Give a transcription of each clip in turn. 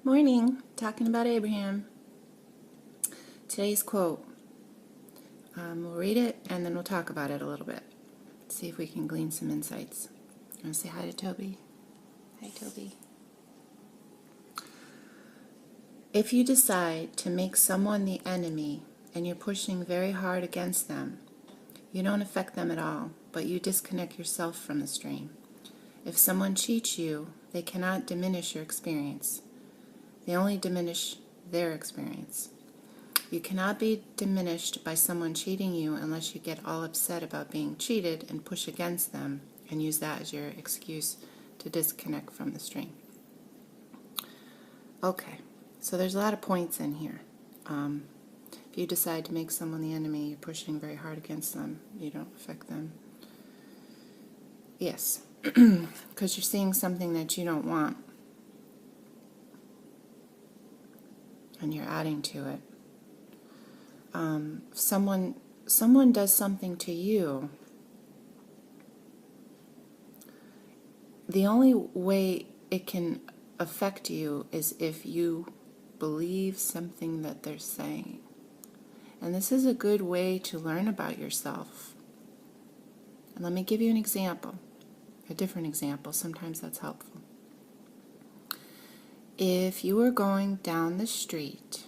Morning, talking about Abraham. Today's quote. We'll read it and then we'll talk about it a little bit. See if we can glean some insights. You want to say hi to Toby? Hi, Toby. If you decide to make someone the enemy and you're pushing very hard against them, you don't affect them at all, but you disconnect yourself from the stream. If someone cheats you, they cannot diminish your experience. They only diminish their experience. You cannot be diminished by someone cheating you unless you get all upset about being cheated and push against them and use that as your excuse to disconnect from the stream. Okay, so there's a lot of points in here. If you decide to make someone the enemy, you're pushing very hard against them. You don't affect them. Yes, because you're seeing something that you don't want. And you're adding to it. If someone does something to you, the only way it can affect you is if you believe something that they're saying. And this is a good way to learn about yourself. And let me give you an example, a different example. Sometimes that's helpful. If you were going down the street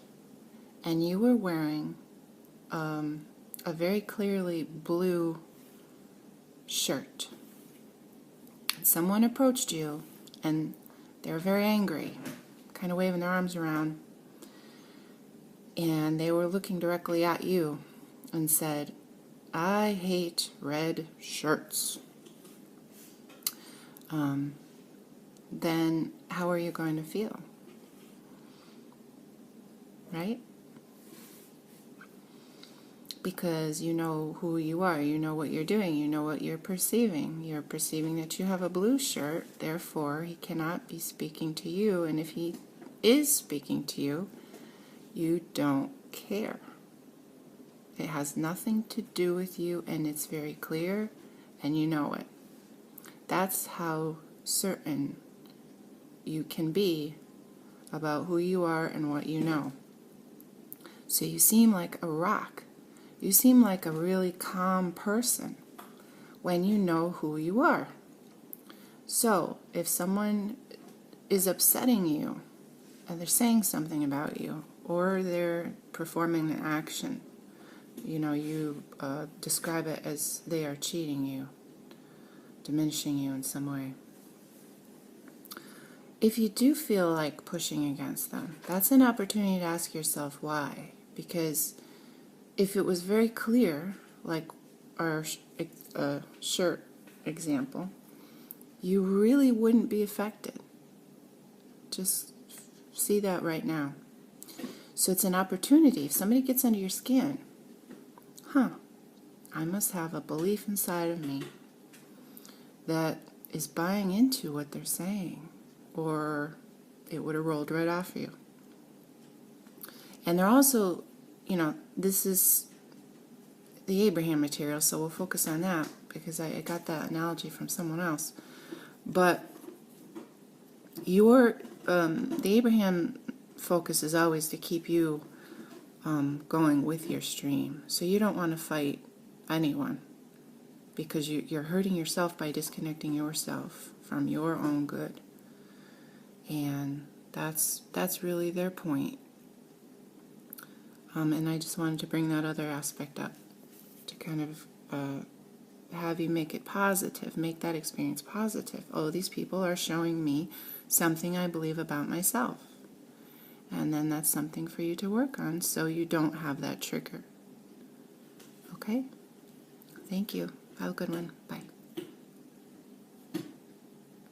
and you were wearing a very clearly blue shirt, and someone approached you and they were very angry, kind of waving their arms around, and they were looking directly at you and said, "I hate red shirts," then how are you going to feel? Right? Because you know who you are, you know what you're doing, you know what you're perceiving. You're perceiving that you have a blue shirt, therefore he cannot be speaking to you, and if he is speaking to you, you don't care. It has nothing to do with you, and it's very clear, and you know it. That's how certain you can be about who you are and what you know. So you seem like a rock. You seem like a really calm person when you know who you are. So if someone is upsetting you and they're saying something about you or they're performing an action, you describe it as they are cheating you, diminishing you in some way. If you do feel like pushing against them, that's an opportunity to ask yourself why. Because if it was very clear, like our shirt example, you really wouldn't be affected. Just see that right now. So it's an opportunity. If somebody gets under your skin, I must have a belief inside of me that is buying into what they're saying, or it would have rolled right off of you. And they're also, this is the Abraham material, so we'll focus on that because I got that analogy from someone else. But the Abraham focus is always to keep you going with your stream. So you don't want to fight anyone because you're hurting yourself by disconnecting yourself from your own good. And that's really their point. And I just wanted to bring that other aspect up to kind of have you make it positive, make that experience positive. Oh, these people are showing me something I believe about myself. And then that's something for you to work on so you don't have that trigger. Okay? Thank you. Have a good one. Bye.